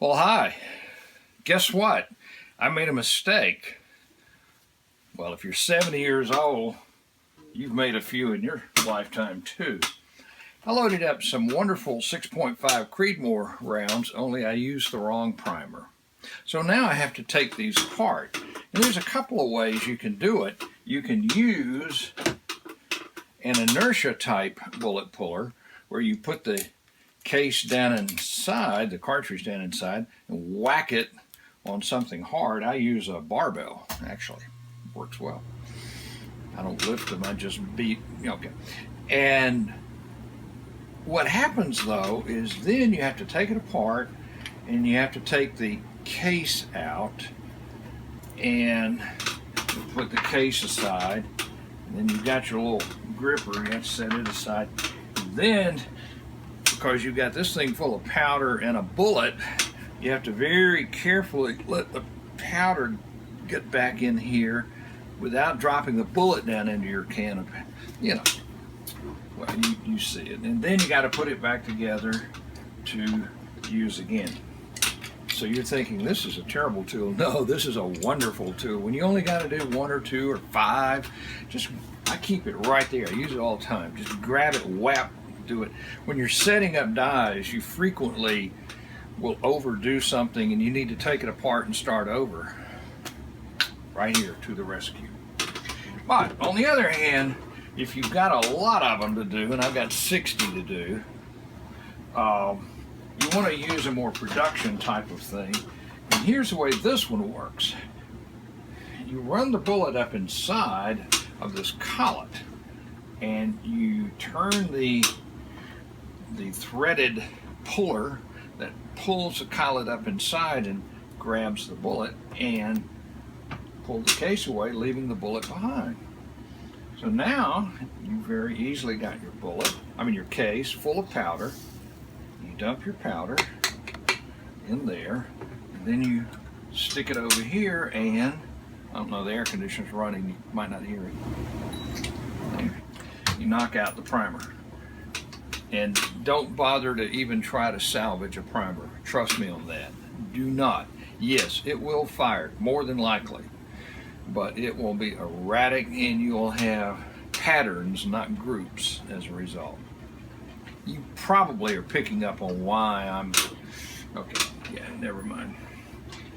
Well, hi. Guess what? I made a mistake. Well, if you're 70 years old, you've made a few in your lifetime too. I loaded up some wonderful 6.5 Creedmoor rounds, only I used the wrong primer. So now I have to take these apart. And there's a couple of ways you can do it. You can use an inertia type bullet puller where you put the case down inside, the cartridge down inside, and whack it on something hard. I use a barbell, actually. Works well. I don't lift them, I just beat, okay. And what happens though is then you have to take it apart and you have to take the case out and put the case aside. And then you've got your little gripper, you have to set it aside. And then, because you've got this thing full of powder and a bullet, you have to very carefully let the powder get back in here without dropping the bullet down into your can of, well, you see it. And then you got to put it back together to use again. So you're thinking, this is a terrible tool. No, this is a wonderful tool. When you only got to do 1 or 2 or 5, I keep it right there. I use it all the time. Just grab it, whap, do it. When you're setting up dies, you frequently will overdo something and you need to take it apart and start over. Right here, to the rescue. But on the other hand, if you've got a lot of them to do, and I've got 60 to do, you want to use a more production type of thing. And here's the way this one works. You run the bullet up inside of this collet, and you turn the threaded puller that pulls the collet up inside and grabs the bullet and pull the case away, leaving the bullet behind. So now you very easily got your case full of powder. You dump your powder in there, and then you stick it over here, and I don't know, the air conditioner's running, you might not hear it. There. You knock out the primer. And don't bother to even try to salvage a primer. Trust me on that. Do not. Yes, it will fire, more than likely, but it will be erratic and you'll have patterns, not groups, as a result. You probably are picking up on why I'm, okay, yeah, never mind.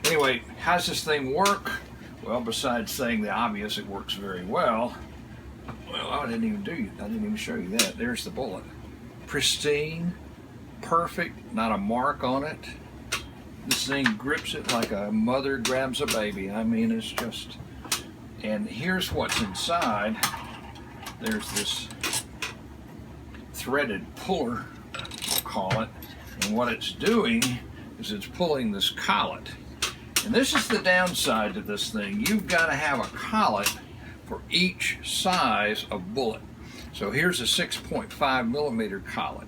Anyway, how's this thing work? Well, besides saying the obvious, it works very well. Well, I didn't even show you that. There's the bullet. Pristine, perfect, not a mark on it. This thing grips it like a mother grabs a baby. I mean, it's just, and here's what's inside. There's this threaded puller, I'll call it, and what it's doing is it's pulling this collet. And this is the downside to this thing. You've got to have a collet for each size of bullet. So here's a 6.5 millimeter collet.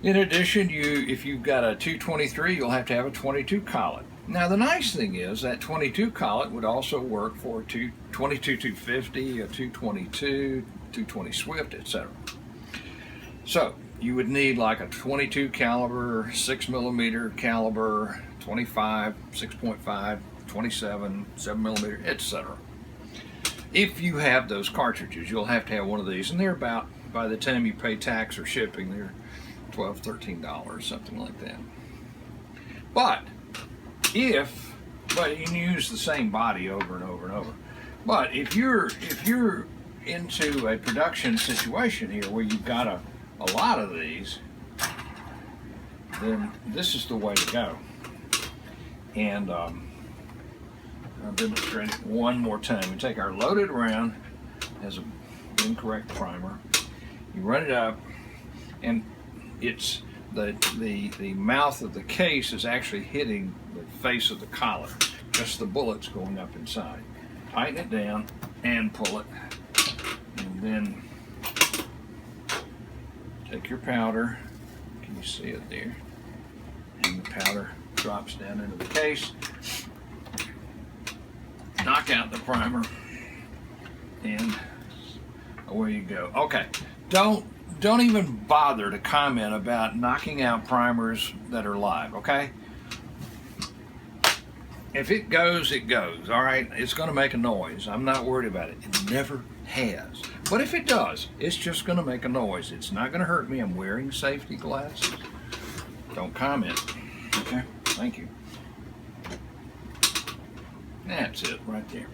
In addition, if you've got a 223, you'll have to have a 22 collet. Now the nice thing is that 22 collet would also work for a 22 250, a 222, 220 Swift, etc. So you would need like a 22 caliber, 6 millimeter caliber, 25, 6.5, 27, 7 millimeter, etc. If you have those cartridges, you'll have to have one of these, and they're about, by the time you pay tax or shipping, they're $12, $13, something like that. But you can use the same body over and over and over. But if you're into a production situation here where you've got a lot of these, then this is the way to go. And I'll demonstrate it one more time. We take our loaded round, has an incorrect primer. You run it up, and it's the mouth of the case is actually hitting the face of the collet. Just the bullet's going up inside. Tighten it down and pull it, and then take your powder. Can you see it there? And the powder drops down into the case. Knock out the primer, and away you go. Okay, don't even bother to comment about knocking out primers that are live, okay? if it goes, it goes, all right? It's going to make a noise. I'm not worried about it. It never has. But if it does, it's just going to make a noise. It's not going to hurt me. I'm wearing safety glasses. Don't comment. Okay, thank you. That's it right there.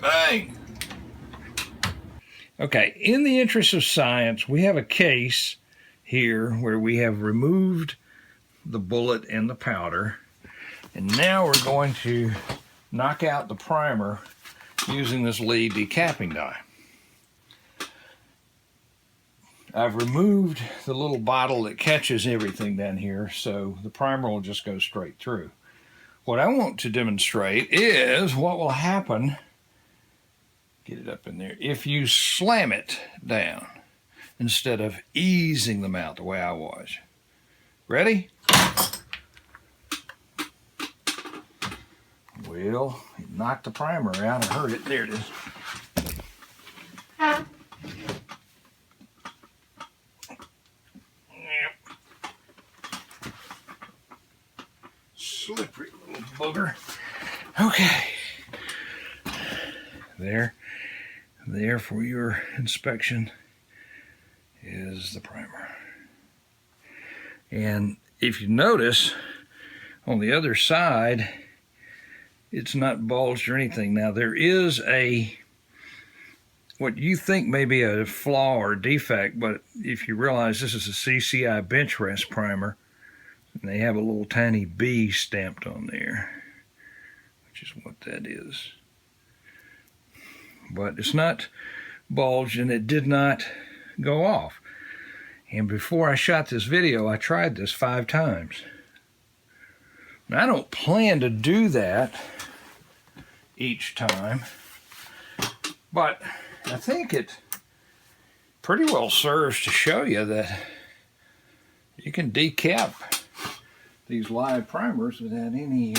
Bang! Okay, in the interest of science, we have a case here where we have removed the bullet and the powder, and now we're going to knock out the primer using this lead decapping die. I've removed the little bottle that catches everything down here, so the primer will just go straight through. What I want to demonstrate is what will happen, get it up in there, if you slam it down instead of easing them out the way I was. Ready? Well, it knocked the primer out. I heard it. There it is. Slippery little booger. Okay. There for your inspection is the primer. And if you notice, on the other side, it's not bulged or anything. Now there is what you think may be a flaw or defect, but if you realize this is a CCI bench rest primer, and they have a little tiny B stamped on there, which is what that is. But it's not bulged and it did not go off. And before I shot this video, I tried this 5 times. Now, I don't plan to do that each time, but I think it pretty well serves to show you that you can decap these live primers without any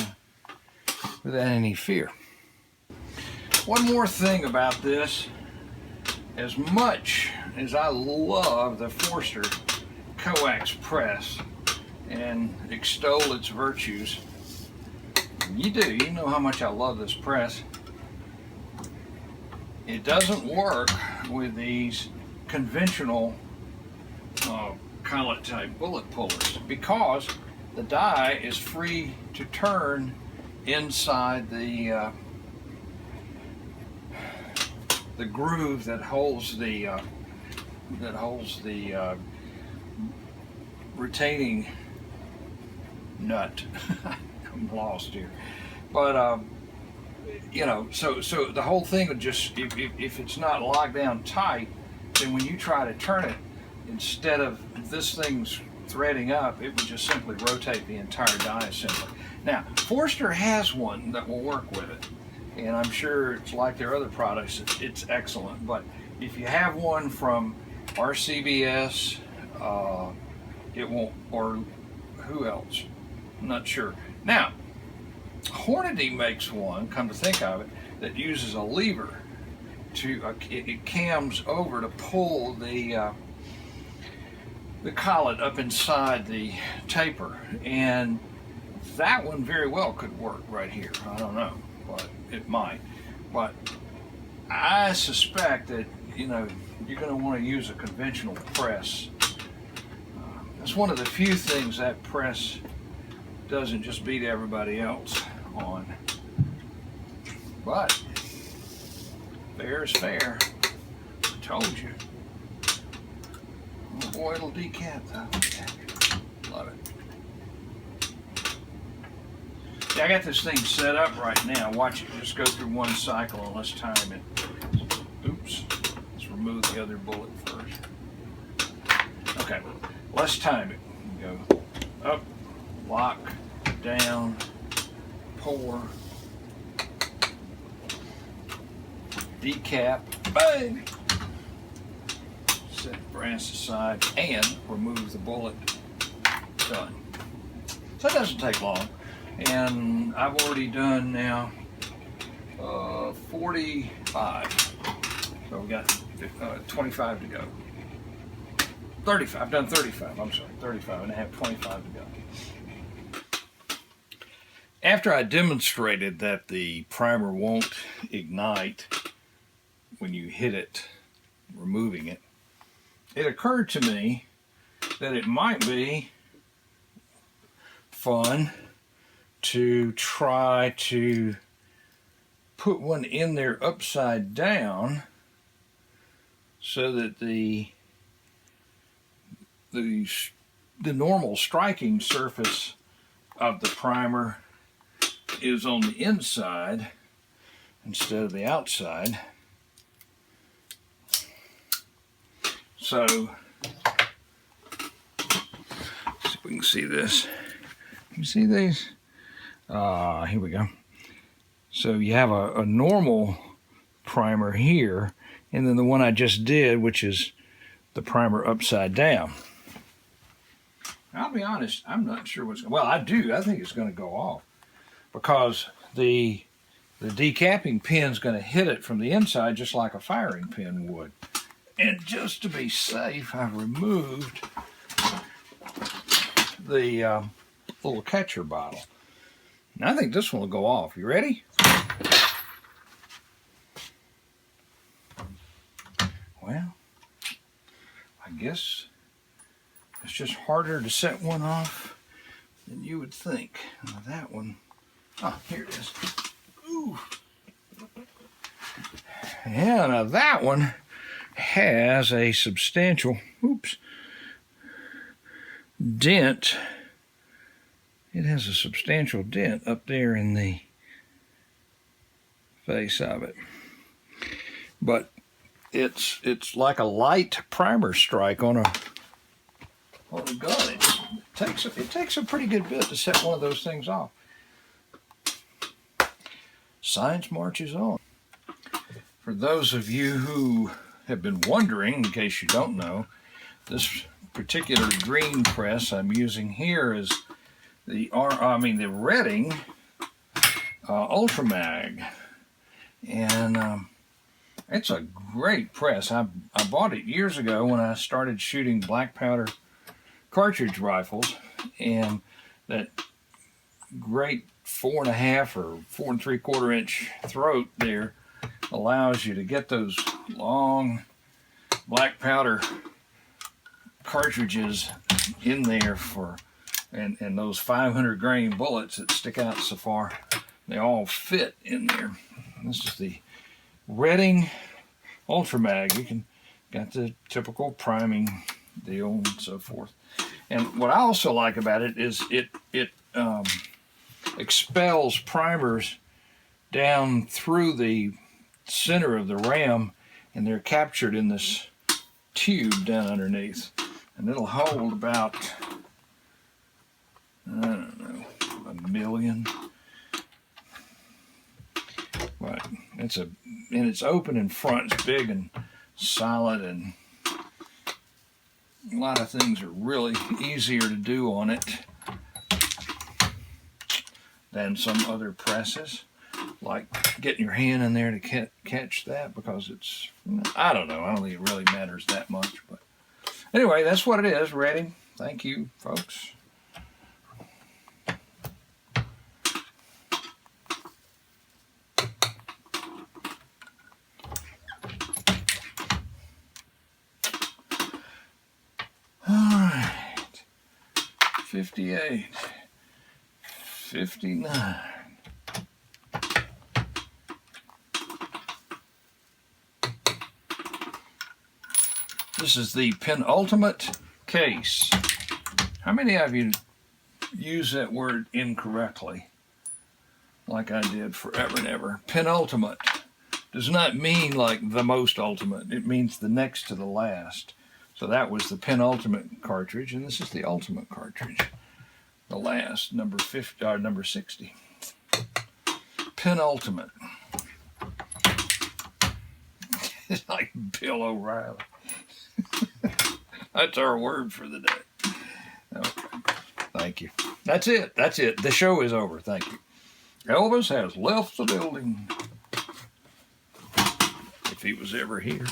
fear. One more thing about this, as much as I love the Forster coax press and extol its virtues, you know how much I love this press. It doesn't work with these conventional collet type bullet pullers because the die is free to turn inside the groove that holds the retaining nut. I'm lost here, but you know, so the whole thing would just, if it's not locked down tight, then when you try to turn it, instead of this thing's threading up, it would just simply rotate the entire die assembly. Now, Forster has one that will work with it, and I'm sure it's like their other products, it's excellent. But if you have one from RCBS, it won't, or who else? I'm not sure. Now, Hornady makes one, come to think of it, that uses a lever to, it cams over to pull the collet up inside the taper, and that one very well could work right here. I don't know, but it might. But I suspect that, you know, you're going to want to use a conventional press. That's one of the few things that press doesn't just beat everybody else on. But fair is fair. I told you. Oh boy, it'll decap though. Love it. Yeah, I got this thing set up right now. Watch it just go through one cycle, and let's time it. Oops. Let's remove the other bullet first. Okay, let's time it. Go up, lock, down, pour, decap, bang! Set the brass aside and remove the bullet. Done. So it doesn't take long. And I've already done now 45. So we got 25 to go. 35, I've done 35, I'm sorry, 35, and I have 25 to go. After I demonstrated that the primer won't ignite when you hit it, removing it, it occurred to me that it might be fun to try to put one in there upside down so that the normal striking surface of the primer is on the inside instead of the outside. So, see if we can see this. You see these? Here we go. So you have a normal primer here, and then the one I just did, which is the primer upside down. I'll be honest, I'm not sure what's going to, well, I do. I think it's going to go off because the decapping pin's going to hit it from the inside just like a firing pin would. And just to be safe, I've removed the little catcher bottle. And I think this one will go off. You ready? Well, I guess it's just harder to set one off than you would think. Now that one, oh, here it is. Ooh. Yeah, now that one has a substantial, dent. It has a substantial dent up there in the face of it. But it's like a light primer strike on a gun. It takes a pretty good bit to set one of those things off. Science marches on. For those of you who have been wondering, in case you don't know, this particular green press I'm using here is the Redding Ultramag, and it's a great press. I bought it years ago when I started shooting black powder cartridge rifles, and that great 4.5 or 4 3/4 inch throat there allows you to get those long black powder cartridges in there and those 500 grain bullets that stick out so far, they all fit in there. This is the Redding Ultramag. You got the typical priming deal and so forth. And what I also like about it is it expels primers down through the center of the ram, and they're captured in this tube down underneath, and it'll hold about, I don't know, 1 million. But it's open in front. It's big and solid, and a lot of things are really easier to do on it than some other presses, like getting your hand in there to catch that, because it's, I don't know, I don't think it really matters that much. But anyway, that's what it is. Ready? Thank you, folks. All right, 58, 59. This is the penultimate case. How many of you use that word incorrectly, like I did forever and ever? Penultimate does not mean like the most ultimate. It means the next to the last. So that was the penultimate cartridge, and this is the ultimate cartridge. The last, number 50, or number 60. Penultimate. It's like Bill O'Reilly. That's our word for the day. Okay. Thank you. That's it. That's it. The show is over. Thank you. Elvis has left the building. if he was ever here.